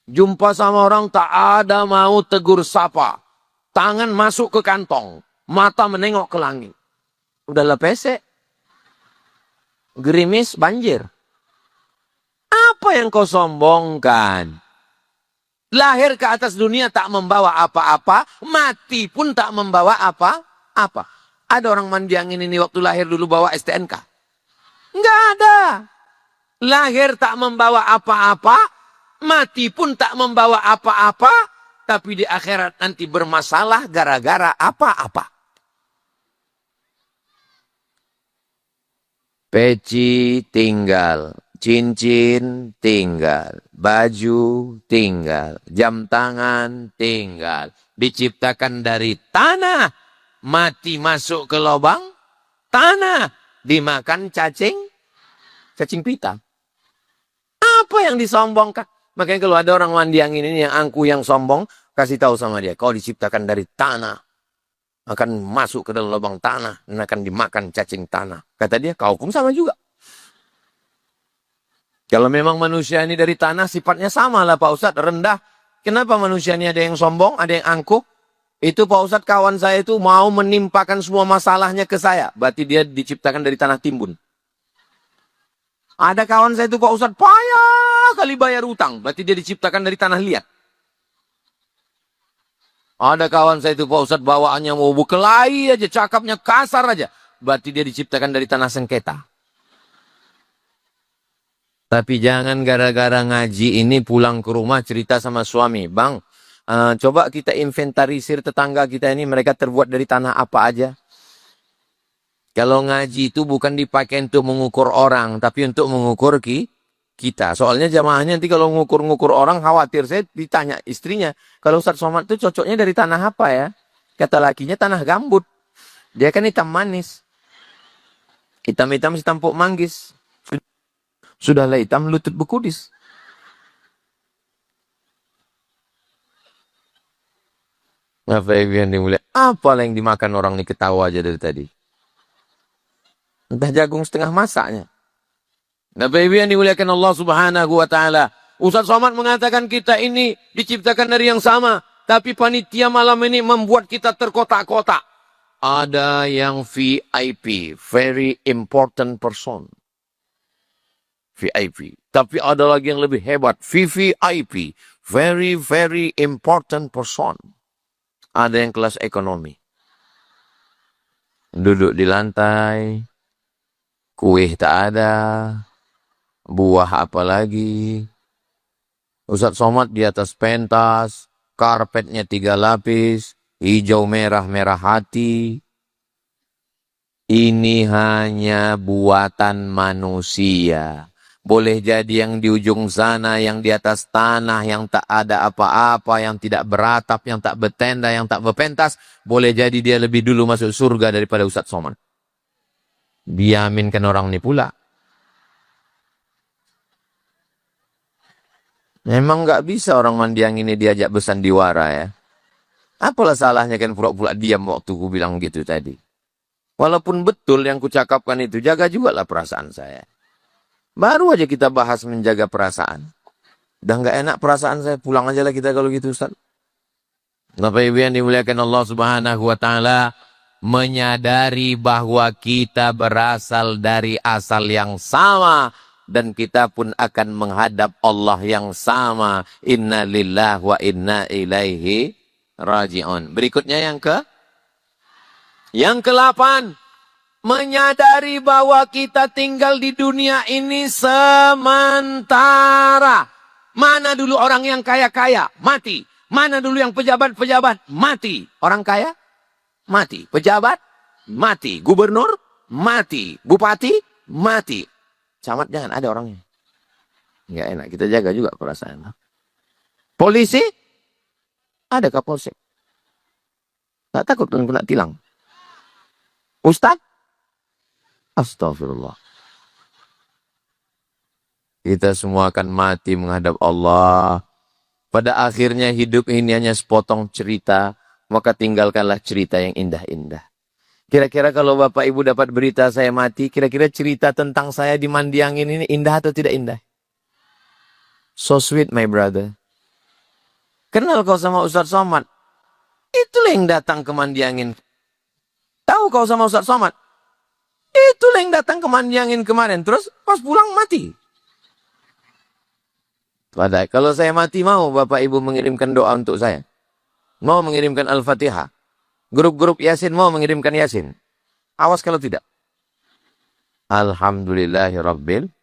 Jumpa sama orang tak ada mau tegur sapa. Tangan masuk ke kantong. Mata menengok ke langit. Udahlah pesek. Gerimis banjir. Apa yang kau sombongkan? Lahir ke atas dunia tak membawa apa-apa. Mati pun tak membawa apa-apa. Ada orang Mandiang ini waktu lahir dulu bawa STNK. Enggak ada. Lahir tak membawa apa-apa. Mati pun tak membawa apa-apa, tapi di akhirat nanti bermasalah gara-gara apa-apa. Peci tinggal, cincin tinggal, baju tinggal, jam tangan tinggal. Diciptakan dari tanah, mati masuk ke lubang tanah, dimakan cacing pita. Apa yang disombongkan? Makanya kalau ada orang Mandiang ini yang angku, yang sombong, kasih tahu sama dia, kau diciptakan dari tanah, akan masuk ke dalam lubang tanah dan akan dimakan cacing tanah. Kata dia, kau pun sama juga. Kalau memang manusia ini dari tanah, sifatnya sama lah Pak Ustadz, rendah. Kenapa manusia ini ada yang sombong, ada yang angkuh? Itu Pak Ustadz, kawan saya itu mau menimpakan semua masalahnya ke saya. Berarti dia diciptakan dari tanah timbun. Ada kawan saya itu Pak Ustadz, payah kali bayar utang. Berarti dia diciptakan dari tanah liat. Ada kawan saya itu Pak Ustadz, bawaannya mau berkelahi aja, cakapnya kasar aja. Berarti dia diciptakan dari tanah sengketa. Tapi jangan gara-gara ngaji ini pulang ke rumah cerita sama suami. Bang, coba kita inventarisir tetangga kita ini, mereka terbuat dari tanah apa aja. Kalau ngaji itu bukan dipakai untuk mengukur orang, tapi untuk mengukur kita. Soalnya jamaahnya nanti kalau ngukur-ngukur orang, khawatir. Saya ditanya istrinya, kalau Ustadz Somad itu cocoknya dari tanah apa ya? Kata lakinya tanah gambut. Dia kan hitam manis. Hitam-hitam si tampuk manggis. Sudahlah hitam lutut bekudis. Apa yang dimakan orang ini, ketawa aja dari tadi. Entah jagung setengah masaknya. Bapak Ibu yang dimuliakan Allah Subhanahu wa taala. Ustaz Somad mengatakan kita ini diciptakan dari yang sama, tapi panitia malam ini membuat kita terkotak-kotak. Ada yang VIP, very important person. VIP. Tapi ada lagi yang lebih hebat, VVIP, very very important person. Ada yang kelas ekonomi. Duduk di lantai, kue tak ada, buah apa lagi. Ustadz Somad di atas pentas, karpetnya 3 lapis, hijau merah merah hati. Ini hanya buatan manusia. Boleh jadi yang di ujung sana, yang di atas tanah, yang tak ada apa-apa, yang tidak beratap, yang tak bertenda, yang tak berpentas. Boleh jadi dia lebih dulu masuk surga daripada Ustadz Somad. Diaminkan orang ini pula. Memang nggak bisa orang Mandiang ini diajak bersandiwara ya. Apalah salahnya kan pura-pura diam waktu ku bilang gitu tadi. Walaupun betul yang kucakapkan itu, jaga juga lah perasaan saya. Baru aja kita bahas menjaga perasaan. Udah nggak enak perasaan saya, pulang aja lah kita kalau gitu Ustaz. Bapak Ibu yang dimuliakan Allah Subhanahu wa taala, menyadari bahwa kita berasal dari asal yang sama dan kita pun akan menghadap Allah yang sama. Inna lillahi wa inna ilaihi raji'un. Berikutnya yang ke-8. Menyadari bahwa kita tinggal di dunia ini sementara. Mana dulu orang yang kaya-kaya? Mati. Mana dulu yang pejabat-pejabat? Mati. Orang kaya? Mati. Pejabat? Mati. Gubernur? Mati. Bupati? Mati. Camat jangan ada orangnya. Nggak enak. Kita jaga juga perasaan. Polisi? Ada kapolsek. Tak takut kena tilang. Ustaz? Astagfirullah. Kita semua akan mati menghadap Allah. Pada akhirnya hidup ini hanya sepotong cerita. Maka tinggalkanlah cerita yang indah-indah. Kira-kira kalau Bapak Ibu dapat berita saya mati, kira-kira cerita tentang saya di Mandiangin ini indah atau tidak indah? So sweet my brother. Kenal kau sama Ustadz Somad? Itulah yang datang ke Mandiangin. Tahu kau sama Ustadz Somad? Itulah yang datang ke Mandiangin kemarin. Terus pas pulang mati. Padahal kalau saya mati, mau Bapak Ibu mengirimkan doa untuk saya? Mau mengirimkan Al-Fatihah? Grup-grup Yasin mau mengirimkan Yasin? Awas kalau tidak. Alhamdulillahirabbil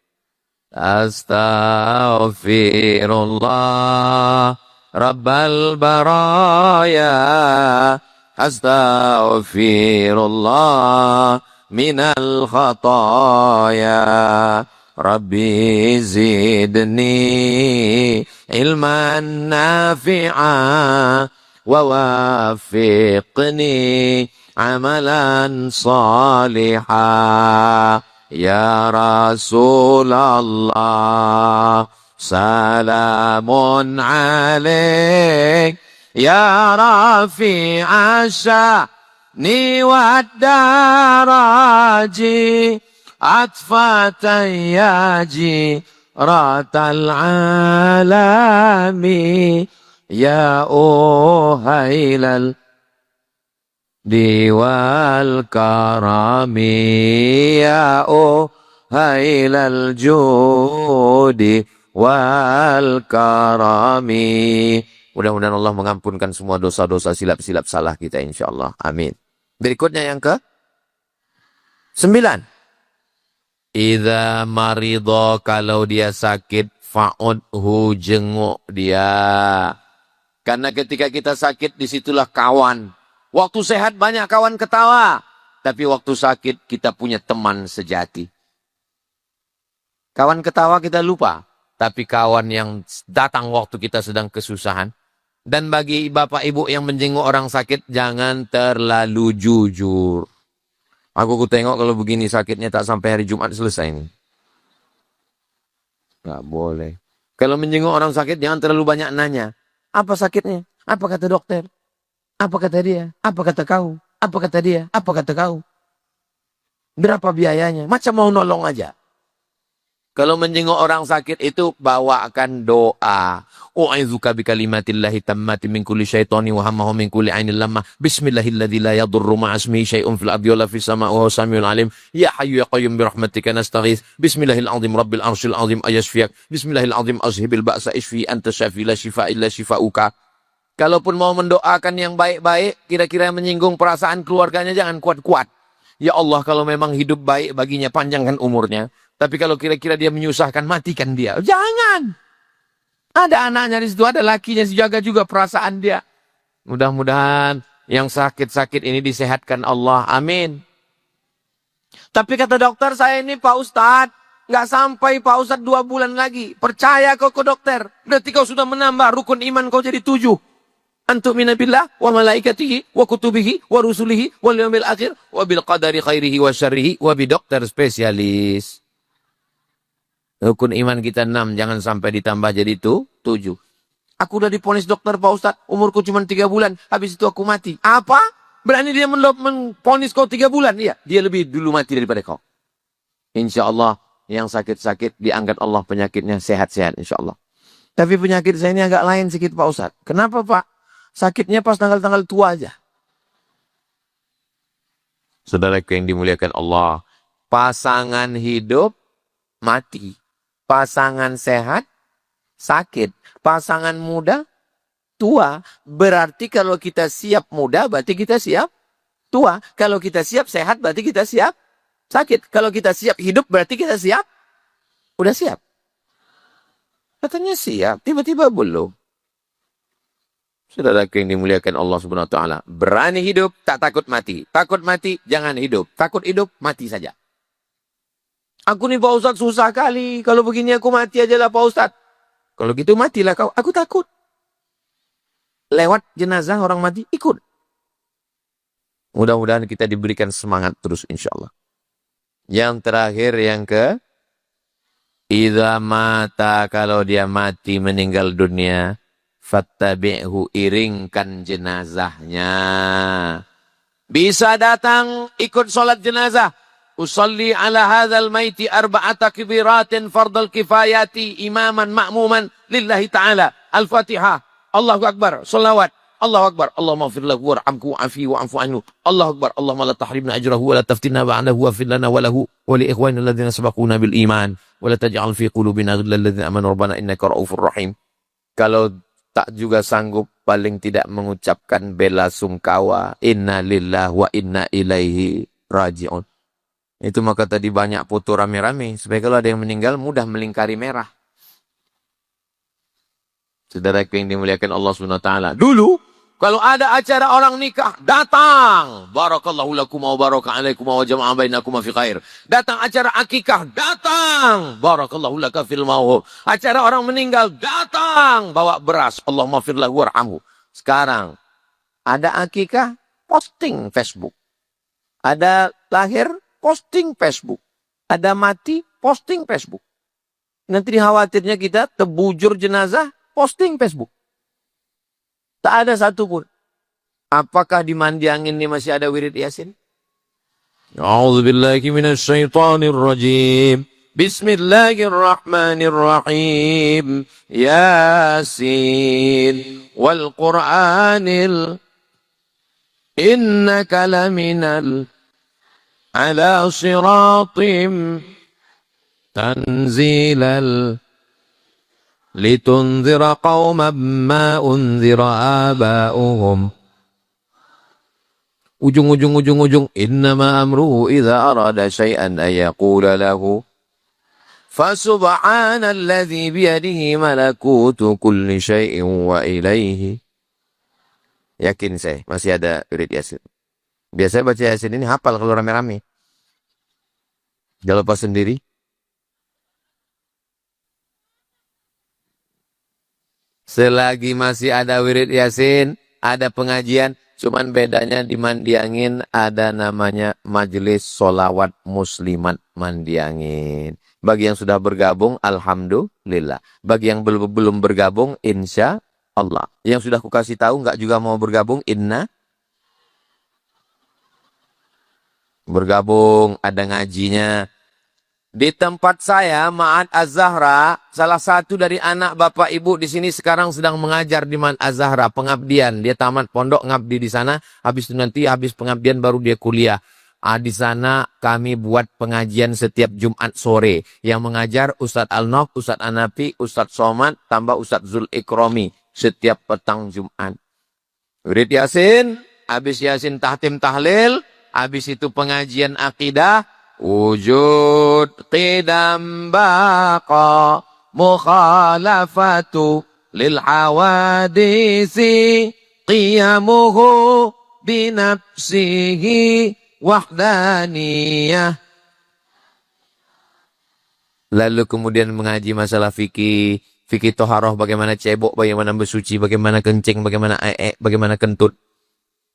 Astaghfirullah Rabbal baraya. Astaghfirullah minal khataya. Rabbi zidni ilman nafi'a wa wafiqni amalan salihah. Ya Rasulullah salamun alaik ya rafi'a sya'ni wad daraji atfatan ya jiratal alami ya uhailal diwal karami ya uhailal judi wal karami. Mudah-mudahan Allah mengampunkan semua dosa-dosa silap-silap salah kita insyaallah. Amin. Berikutnya yang ke 9. Idza maridha, kalau dia sakit, fa'udhu, jenguk dia. Karena ketika kita sakit, disitulah kawan. Waktu sehat banyak kawan ketawa. Tapi waktu sakit kita punya teman sejati. Kawan ketawa kita lupa. Tapi kawan yang datang waktu kita sedang kesusahan. Dan bagi bapak ibu yang menjenguk orang sakit, jangan terlalu jujur. Aku tengok kalau begini sakitnya tak sampai hari Jumat selesai ini. Nggak boleh. Kalau menjenguk orang sakit jangan terlalu banyak nanya. Apa sakitnya? Apa kata dokter? Apa kata dia? Apa kata kau? Apa kata dia? Apa kata kau? Berapa biayanya? Macam mau nolong aja. Kalau menjenguk orang sakit itu bawakan doa. U'izuka bikalimatillahi tammati min kulli syaitani wa hammahu min kulli ainil lamma. Bismillahilladzi la yadurru ma'asmihi syai'un fil ardi wala fis sama'i wa huwas samiul alim. Ya hayyu ya qayyum bi rahmatika nastaghits. Bismillahil azim rabbil arsyil azim ayashfiyak. Bismillahil azim azhibil ba'sa ishfi anta syafi la shifaa illa shifauka. Kalaupun mau mendoakan yang baik-baik, kira-kira menyinggung perasaan keluarganya jangan kuat-kuat. Ya Allah, kalau memang hidup baik baginya, panjangkan umurnya. Tapi kalau kira-kira dia menyusahkan, matikan dia. Jangan. Ada anaknya di situ, ada lakinya, jaga juga perasaan dia. Mudah-mudahan yang sakit-sakit ini disehatkan Allah. Amin. Tapi kata dokter, saya ini Pak Ustadz, nggak sampai Pak Ustadz 2 bulan lagi. Percaya kau ke dokter. Berarti kau sudah menambah rukun iman kau jadi 7. Antu'mina billah wa malaikatihi wa kutubihi wa rusulihi wal yaumil akhir wa bil qadari khairihi wa syarrihi wa bi dokter spesialis. Rukun iman kita 6, jangan sampai ditambah jadi 7. Aku udah diponis dokter Pak Ustadz, umurku cuma 3 bulan, habis itu aku mati. Apa? Berani dia memponis kau 3 bulan? Iya, dia lebih dulu mati daripada kau. Insya Allah, yang sakit-sakit diangkat Allah penyakitnya sehat-sehat insya Allah. Tapi penyakit saya ini agak lain sedikit Pak Ustadz. Kenapa Pak? Sakitnya pas tanggal-tanggal tua aja. Saudaraku yang dimuliakan Allah, pasangan hidup mati. Pasangan sehat, sakit. Pasangan muda, tua. Berarti kalau kita siap muda, berarti kita siap tua. Kalau kita siap sehat, berarti kita siap sakit. Kalau kita siap hidup, berarti kita siap. Udah siap. Katanya siap, tiba-tiba belum. Saudara yang dimuliakan Allah Subhanahu wa taala, berani hidup, tak takut mati. Takut mati, jangan hidup. Takut hidup, mati saja. Aku nih Pak Ustadz susah kali. Kalau begini aku mati aja lah Pak Ustadz. Kalau gitu matilah kau. Aku takut. Lewat jenazah orang mati, ikut. Mudah-mudahan kita diberikan semangat terus insya Allah. Yang terakhir yang ke idza mata, kalau dia mati meninggal dunia, fattabi'hu, iringkan jenazahnya. Bisa datang ikut sholat jenazah. Usalli ala hadzal maiti arba'ata kibiratin fardal kifayati imaman ma'muman lillahi ta'ala. Al-Fatihah. Allahu Akbar. Salawat. Allahu Akbar. Allahumma ighfir lahu warhamhu wa'afi wa'fu anhu. Allahu Akbar. Allahumma la tahrimna ajrahu wa la taftinna ba'dahu wa fir lana wa lahu wa li ikhwanina alladhina sabaquna bil iman wa la taj'al fi qulubina ghillan lil ladzina amanu rabbana innaka ra'ufur rahim. Kalau tak juga sanggup, paling tidak mengucapkan bela sungkawa, inna lillahi wa inna ilaihi raji'un. Itu maka tadi banyak foto rame-rame. Supaya kalau ada yang meninggal mudah melingkari merah. Saudara yang dimuliakan Allah SWT. Dulu, kalau ada acara orang nikah, datang. Barakallahu lakum wa baraka alaikum wa jama'a bainakum fi khair. Datang acara akikah, datang. Barakallahu laka fil mauhub. Acara orang meninggal, datang. Bawa beras. Allahumma firlahu warhamhu. Sekarang, ada akikah, posting Facebook. Ada lahir, posting Facebook. Ada mati, posting Facebook. Nanti khawatirnya kita terbujur jenazah, posting Facebook. Tak ada satu pun. Apakah di mandi angin ini masih ada wirid Yasin? A'udzubillahi minasyaitonir rajim. Bismillahirrahmanirrahim. Yasin wal Qur'anil innaka laminal ala siratim tanzilal litunzira qauman ma unzira aba'uhum. Ujung. Innama amruhu idza arada syai'an ayaqula lahu fasubhanalladzi biyadihi malakutu kulli syai'in wa ilaihi. Yakin saya masih ada wirid Yasin. Biasanya baca Yasin ini hafal kalau rame-rame. Kalau pas sendiri. Selagi masih ada wirid Yasin, ada pengajian, cuman bedanya di Mandiangin ada namanya Majelis Sholawat Muslimat Mandiangin. Bagi yang sudah bergabung, alhamdulillah. Bagi yang belum bergabung, insya Allah. Yang sudah aku kasih tahu nggak juga mau bergabung, bergabung, ada ngajinya. Di tempat saya, Ma'had Az-Zahra, salah satu dari anak bapak ibu di sini sekarang sedang mengajar di Ma'had Az-Zahra, pengabdian. Dia tamat pondok, ngabdi di sana, habis itu nanti habis pengabdian baru dia kuliah. Di sana kami buat pengajian setiap Jumat sore. Yang mengajar Ustadz Al-Nof, Ustadz Anafi, Ustadz Somad, tambah Ustadz Zul Ikromi. Setiap petang Jumat. Wirid Yasin, habis Yasin tahtim tahlil, habis itu pengajian akidah, wujud qidam baqa mukhalafatu lil hawadisi qiyamuhu binafsihi wahdaniyah. Lalu kemudian mengaji masalah fikih toharoh, bagaimana cebok, bagaimana bersuci, bagaimana kencing, bagaimana bagaimana kentut.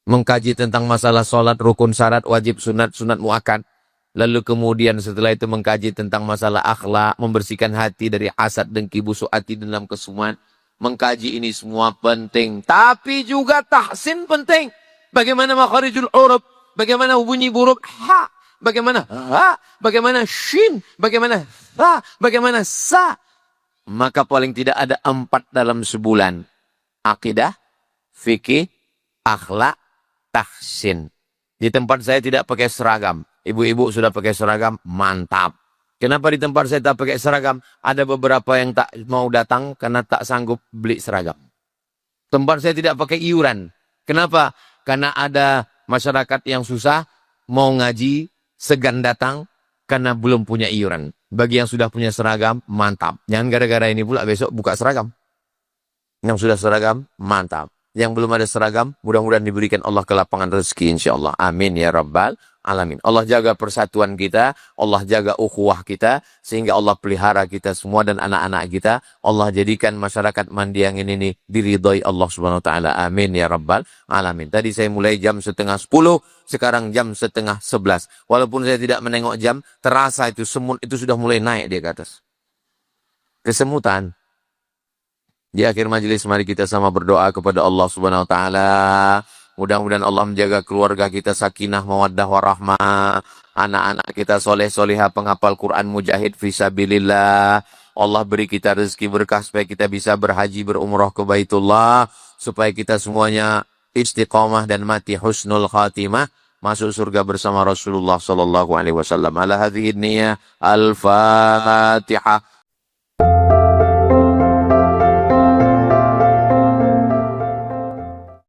Mengkaji tentang masalah sholat, rukun, syarat, wajib, sunat muakkad. Lalu kemudian setelah itu mengkaji tentang masalah akhlak, membersihkan hati dari hasad, dengki, busuk hati, dendam, kesumat. Mengkaji ini semua penting. Tapi juga tahsin penting. Bagaimana makharijul huruf, bagaimana bunyi huruf ha, bagaimana ha, bagaimana shin, bagaimana ha, bagaimana sa. Maka paling tidak ada 4 dalam sebulan. Akidah, fikih, akhlak, tahsin. Di tempat saya tidak pakai seragam. Ibu-ibu sudah pakai seragam, mantap. Kenapa di tempat saya tak pakai seragam? Ada beberapa yang tak mau datang karena tak sanggup beli seragam. Tempat saya tidak pakai iuran. Kenapa? Karena ada masyarakat yang susah mau ngaji, segan datang karena belum punya iuran. Bagi yang sudah punya seragam, mantap. Jangan gara-gara ini pula besok buka seragam. Yang sudah seragam, mantap. Yang belum ada seragam, mudah-mudahan diberikan Allah kelapangan rezeki insyaAllah. Amin ya Rabbal Alamin. Allah jaga persatuan kita, Allah jaga ukhuwah kita, sehingga Allah pelihara kita semua dan anak-anak kita. Allah jadikan masyarakat Mandiangin ini diridhoi Allah Subhanahu wa taala. Amin ya Rabbal Alamin. Tadi saya mulai jam 10:30, sekarang jam 10:30. Walaupun saya tidak menengok jam, terasa itu semut itu sudah mulai naik di atas. Kesemutan. Di akhir majelis mari kita sama berdoa kepada Allah Subhanahu wa taala. Mudah-mudahan Allah menjaga keluarga kita sakinah, mawaddah, warahmah. Anak-anak kita soleh-solehah, penghafal Quran, mujahid fisabilillah. Allah beri kita rezeki berkah supaya kita bisa berhaji, berumrah ke Baitullah. Supaya kita semuanya istiqamah dan mati husnul khatimah. Masuk surga bersama Rasulullah sallallahu alaihi wasallam. Ala hadhihi niyah al-Fatihah.